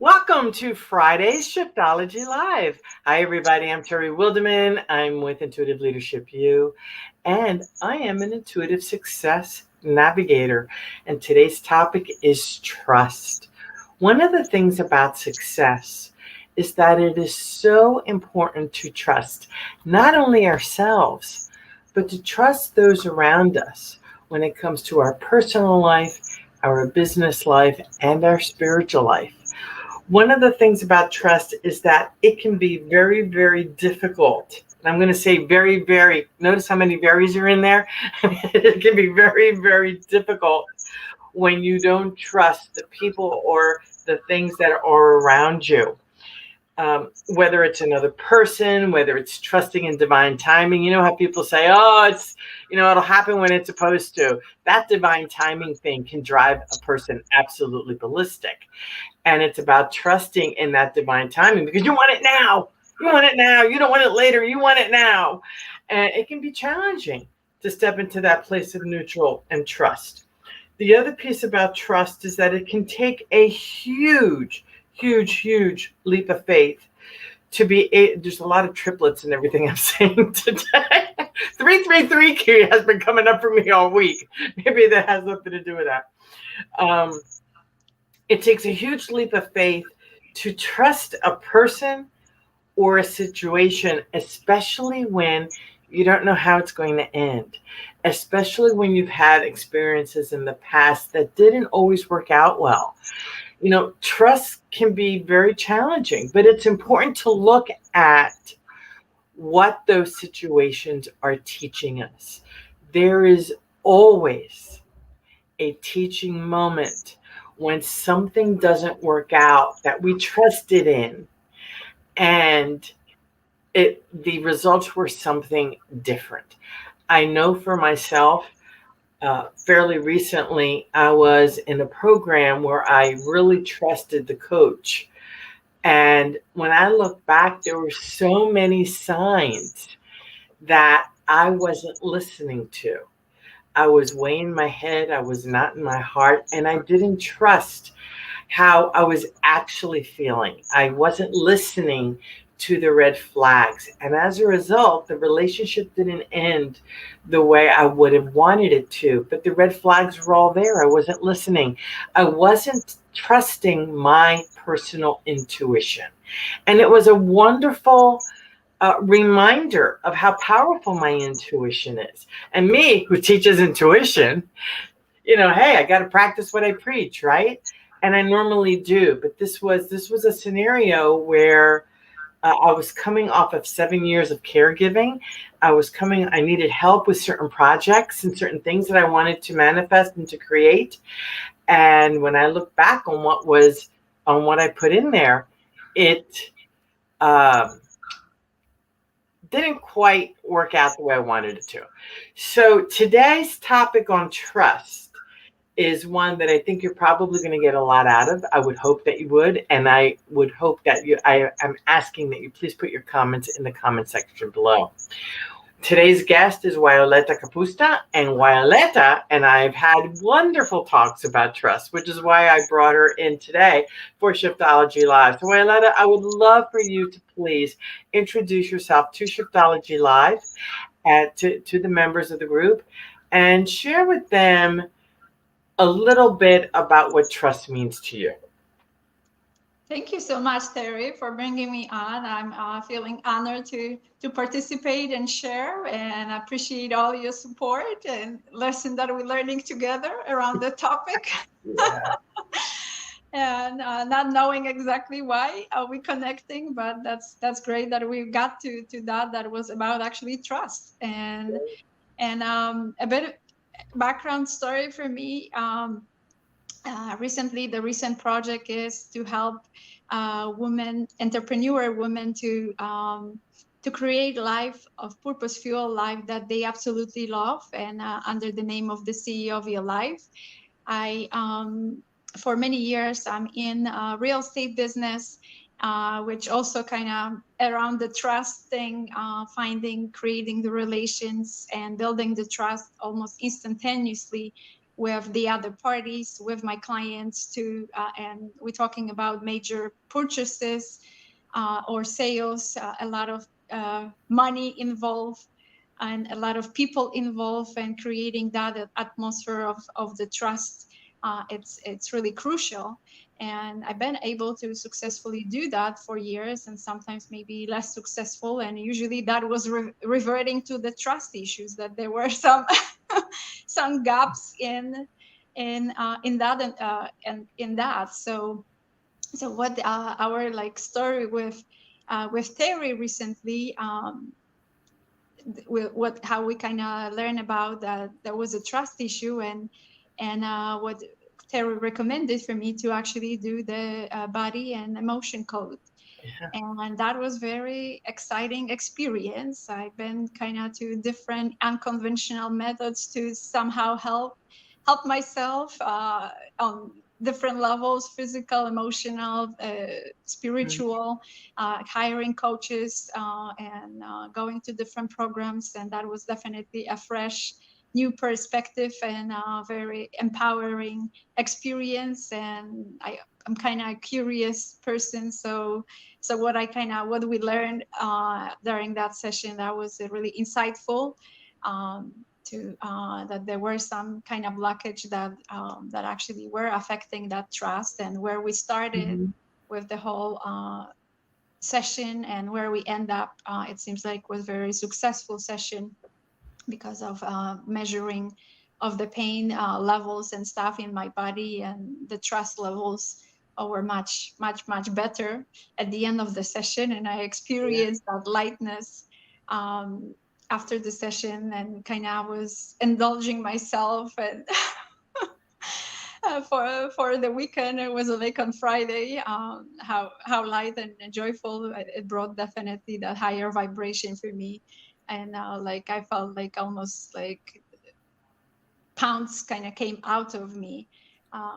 Welcome to Friday's SHIFTology Live. Hi, everybody. I'm Terry Wilderman. I'm with Intuitive Leadership U, and I am an intuitive success navigator. And today's topic is trust. One of the things about success is that it is so important to trust not only ourselves, but to trust those around us when it comes to our personal life, our business life, and our spiritual life. One of the things about trust is that it can be very, very difficult. And I'm going to say very, very, notice how many varies are in there? It can be very, very difficult when you don't trust the people or the things that are around you. Whether it's another person, whether it's trusting in divine timing. You know how people say, oh, it'll happen when it's supposed to. That divine timing thing can drive a person absolutely ballistic. And it's about trusting in that divine timing because you want it now. You want it now. You don't want it later. You want it now. And it can be challenging to step into that place of neutral and trust. The other piece about trust is that it can take a huge, huge, huge leap of faith to be. There's a lot of triplets in everything I'm saying today. 333 key has been coming up for me all week. Maybe that has something to do with that. It takes a huge leap of faith to trust a person or a situation, especially when you don't know how it's going to end, especially when you've had experiences in the past that didn't always work out well. Trust can be very challenging, but it's important to look at what those situations are teaching us. There is always a teaching moment when something doesn't work out that we trusted in, and the results were something different. I know for myself, fairly recently, I was in a program where I really trusted the coach. And when I look back, there were so many signs that I wasn't listening to. I was way in my head, I was not in my heart, and I didn't trust how I was actually feeling. I wasn't listening to the red flags. And as a result, the relationship didn't end the way I would have wanted it to. But the red flags were all there. I wasn't listening. I wasn't trusting my personal intuition. And it was a wonderful reminder of how powerful my intuition is. And me, who teaches intuition, hey, I got to practice what I preach, right? And I normally do, but this was a scenario where I was coming off of 7 years of caregiving. I needed help with certain projects and certain things that I wanted to manifest and to create. And when I look back on what I put in there, it didn't quite work out the way I wanted it to. So today's topic on trust is one that I think you're probably going to get a lot out of. I would hope that you would, and I would hope that I'm asking that you please put your comments in the comment section below. Today's guest is Wioleta Kapusta, and Wioleta and I have had wonderful talks about trust, which is why I brought her in today for SHIFTology Live. So Wioleta, I would love for you to please introduce yourself to SHIFTology Live and to the members of the group and share with them a little bit about what trust means to you. Thank you so much, Terry, for bringing me on. I'm feeling honored to participate and share, and I appreciate all your support and lesson that we're learning together around the topic. Yeah. And not knowing exactly why are we connecting, but that's great that we got to that was about actually trust and a bit of background story for me. Recently, the recent project is to help entrepreneur women to create life of purpose fuel life that they absolutely love, and under the name of the CEO of Your Life. I for many years I'm in real estate business, which also kind of around the trust thing, creating the relations and building the trust almost instantaneously with the other parties, with my clients too, and we're talking about major purchases or sales, a lot of money involved and a lot of people involved, and creating that atmosphere of the trust. It's really crucial, and I've been able to successfully do that for years, and sometimes maybe less successful, and usually that was reverting to the trust issues, that there were some some gaps in that and in that. So what our like story with Terry recently, how we kind of learn about that there was a trust issue, and what Terry recommended for me to actually do the body and emotion code. Yeah. And that was very exciting experience. I've been kind of to different unconventional methods to somehow help myself on different levels: physical, emotional, spiritual, hiring coaches, and going to different programs. And that was definitely a fresh new perspective and a very empowering experience. And I'm kind of a curious person, so what we learned during that session, that was really insightful. To that there were some kind of blockage that actually were affecting that trust, and where we started with the whole session and where we end up, it seems like was very successful session because of measuring of the pain levels and stuff in my body, and the trust levels were much better at the end of the session, and I experienced that lightness after the session, and kind of was indulging myself. And for the weekend, it was like on Friday, how light and joyful it brought, definitely that higher vibration for me. And like I felt like almost like pounds kind of came out of me,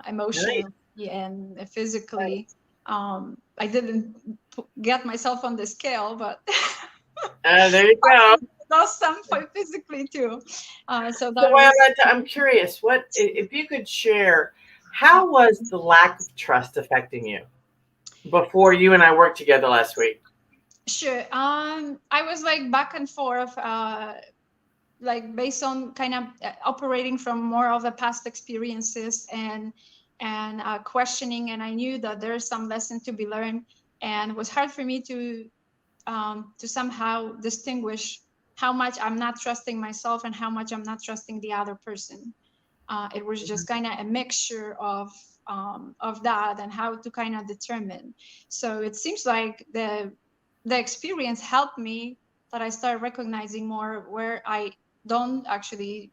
emotionally and physically. I didn't get myself on the scale, but There you go. lost some physically too. So that So, was. Wioleta, I'm curious, what if you could share? How was the lack of trust affecting you before you and I worked together last week? Sure. I was like back and forth, like based on kind of operating from more of the past experiences, and questioning, and I knew that there's some lesson to be learned, and it was hard for me to somehow distinguish how much I'm not trusting myself and how much I'm not trusting the other person. It was just kind of a mixture of that, and how to kind of determine. So it seems like the experience helped me, that I started recognizing more where I don't actually,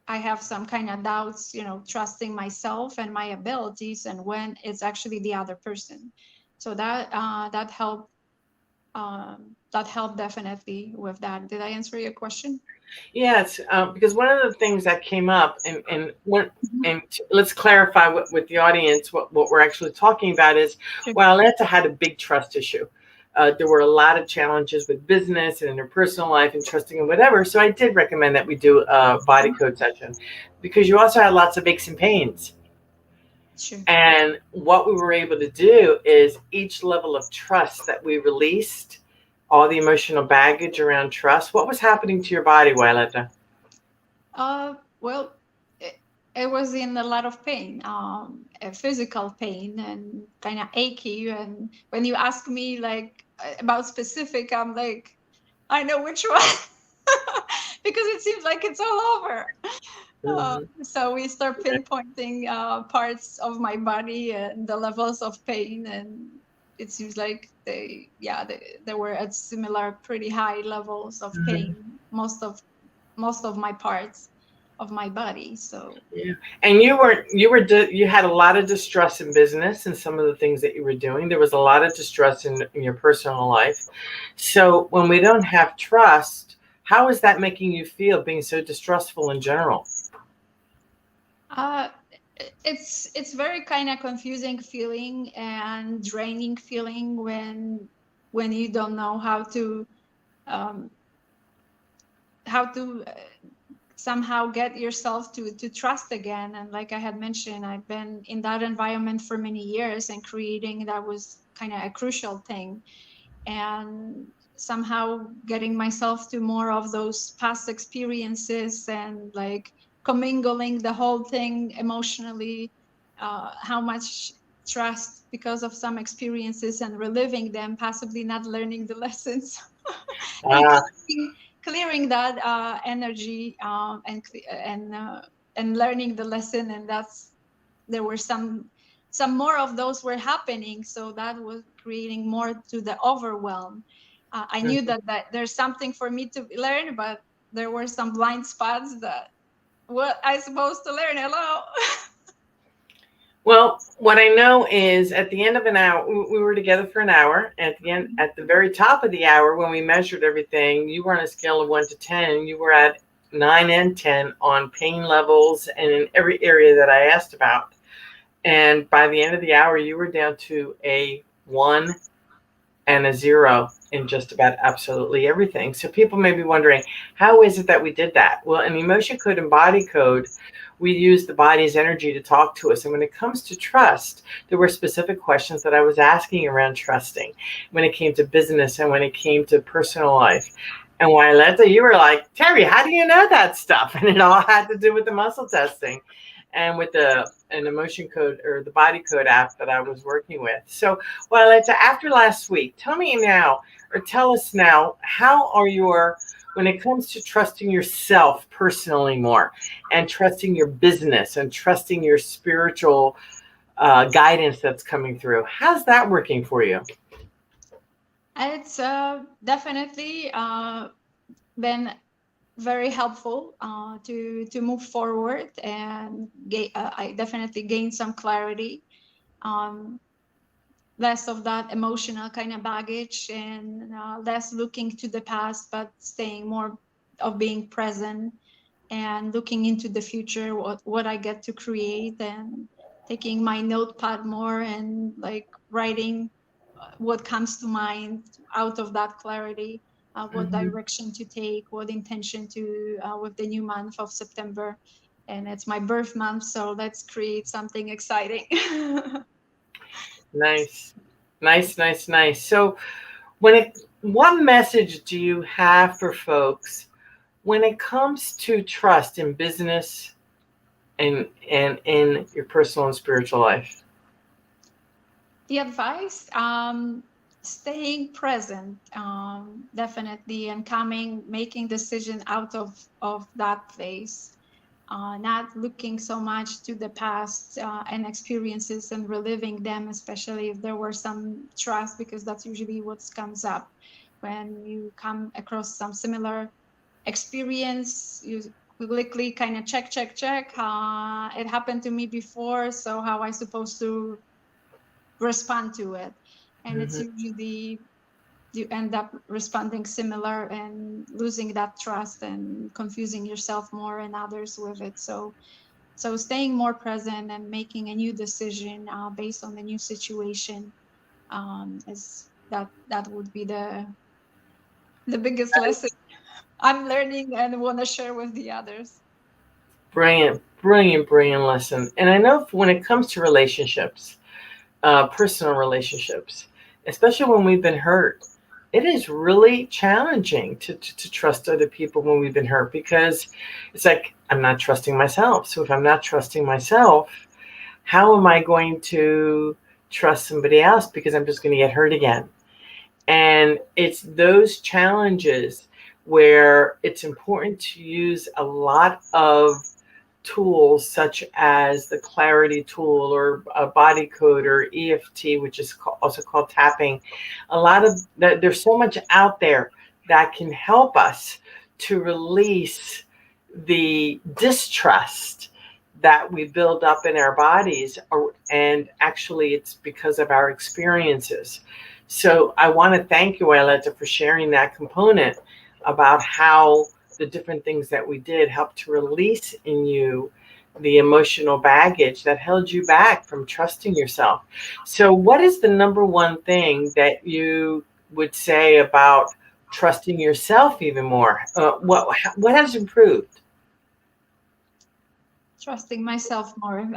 I have some kind of doubts, trusting myself and my abilities, and when it's actually the other person. So that helped. That helped definitely with that. Did I answer your question? Yes, because one of the things that came up, and let's clarify with the audience what we're actually talking about is, Sure. Wioleta had a big trust issue. There were a lot of challenges with business and in her personal life and trusting and whatever. So I did recommend that we do a body code session, because you also had lots of aches and pains. Sure. And what we were able to do is each level of trust that we released, all the emotional baggage around trust. What was happening to your body, Wioleta? Well, it was in a lot of pain, a physical pain, and kind of achy. And when you ask me like about specific, I'm like, I know which one, because it seems like it's all over. Mm-hmm. So we start pinpointing parts of my body and the levels of pain, and it seems like they were at similar, pretty high levels of pain, most of my parts of my body. So Yeah. And you had a lot of distress in business and some of the things that you were doing. There was a lot of distress in your personal life. So when we don't have trust, how is that making you feel, being so distrustful in general? uh, it's very kind of confusing feeling and draining feeling when you don't know how to um, somehow get yourself to trust again. And like I had mentioned, I've been in that environment for many years, and creating that was kind of a crucial thing. And somehow getting myself to more of those past experiences, and like commingling the whole thing emotionally, how much trust because of some experiences, and reliving them, possibly not learning the lessons. And Ah, clearing that energy, and learning the lesson. And there were some more of those were happening, so that was creating more to the overwhelm. I knew that there's something for me to learn, but there were some blind spots that what I supposed to learn. Hello. well, what I know is at the end of an hour, we were together for an hour. At the end, at the very top of the hour, when we measured everything, you were on a scale of 1 to 10. You were at 9 and 10 on pain levels and in every area that I asked about. And by the end of the hour, you were down to a 1 and a 0 in just about absolutely everything. So people may be wondering, how is it that we did that? Well, in emotion code and body code, we use the body's energy to talk to us. And when it comes to trust, there were specific questions that I was asking around trusting when it came to business and when it came to personal life. And Wioleta, you were like, Terry, how do you know that stuff? And it all had to do with the muscle testing and with an emotion code or the body code app that I was working with. So, Wioleta, after last week, tell me now, or tell us now, how are your, when it comes to trusting yourself personally more, and trusting your business, and trusting your spiritual guidance that's coming through, how's that working for you? It's definitely been very helpful to move forward, and I definitely gained some clarity, um, less of that emotional kind of baggage, and less looking to the past, but staying more of being present and looking into the future, what I get to create, and taking my notepad more, and like writing what comes to mind out of that clarity, what direction to take, what intention to, with the new month of September. And it's my birth month, so let's create something exciting. Nice, nice, nice, nice. So, what message do you have for folks when it comes to trust in business and in your personal and spiritual life? The advice, staying present, definitely, and making decision out of that place, not looking so much to the past and experiences and reliving them, especially if there were some trust, because that's usually what comes up when you come across some similar experience. You quickly kind of check. It happened to me before, so how I supposed to respond to it? And it's Mhm. usually you end up responding similar, and losing that trust, and confusing yourself more and others with it. So staying more present and making a new decision based on the new situation, is that would be the biggest lesson I'm learning and want to share with the others. Brilliant, brilliant, brilliant lesson. And I know when it comes to relationships, personal relationships, especially when we've been hurt, it is really challenging to trust other people when we've been hurt, because it's like, I'm not trusting myself. So if I'm not trusting myself, how am I going to trust somebody else? Because I'm just going to get hurt again. And it's those challenges where it's important to use a lot of tools such as the clarity tool or a body code or EFT, which is also called tapping. A lot of that, there's so much out there that can help us to release the distrust that we build up in our bodies, and actually it's because of our experiences. So I want to thank you, Wioleta, for sharing that component about how the different things that we did helped to release in you the emotional baggage that held you back from trusting yourself. So what is the number one thing that you would say about trusting yourself even more? What has improved? trusting myself more.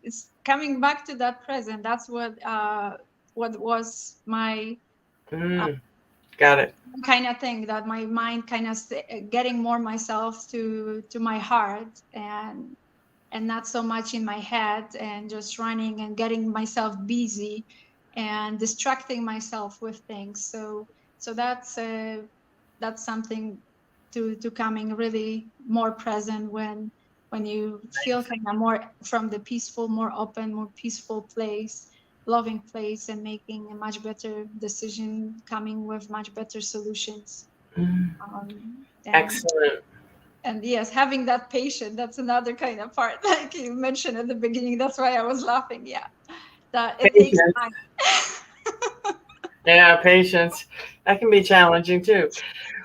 It's coming back to that present. That's what was my Got it. kind of thing, that my mind kind of getting more myself to my heart, and not so much in my head and just running and getting myself busy and distracting myself with things. So that's something to coming really more present when you feel kind of more from the peaceful, more open, more peaceful place, loving place, and making a much better decision, coming with much better solutions. um, Excellent. and yes, having that patience, that's another kind of part, like you mentioned at the beginning. That's why I was laughing. Yeah, that it takes Patience. time. Yeah, patience. That can be challenging too.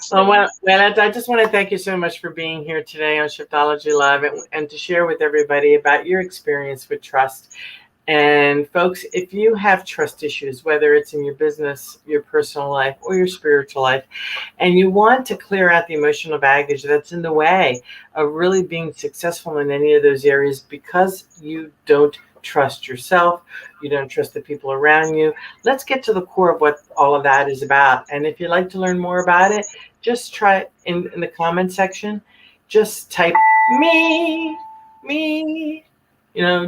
True. I just want to thank you so much for being here today on Shiftology Live, and to share with everybody about your experience with trust. And folks, if you have trust issues, whether it's in your business, your personal life, or your spiritual life, and you want to clear out the emotional baggage that's in the way of really being successful in any of those areas because you don't trust yourself, you don't trust the people around you, let's get to the core of what all of that is about. And if you'd like to learn more about it, just try in the comment section, just type me, me.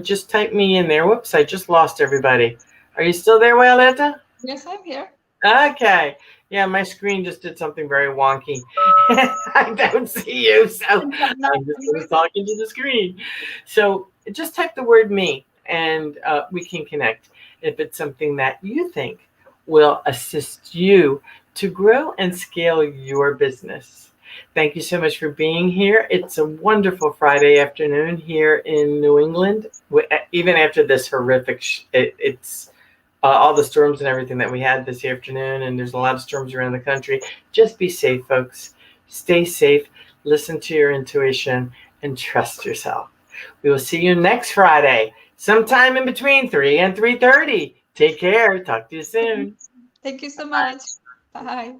Just type me in there. Whoops, I just lost everybody. Are you still there, Wioleta? Yes, I'm here. Okay. Yeah, my screen just did something very wonky. I don't see you, so I'm just going to talk into the screen. So just type the word me, and we can connect if it's something that you think will assist you to grow and scale your business. Thank you so much for being here. It's a wonderful Friday afternoon here in New England. Even after this horrific, it's all the storms and everything that we had this afternoon, and there's a lot of storms around the country. Just be safe, folks. Stay safe, listen to your intuition, and trust yourself. We will see you next Friday, sometime in between 3 and 3:30. Take care. Talk to you soon. Thank you so much. Bye.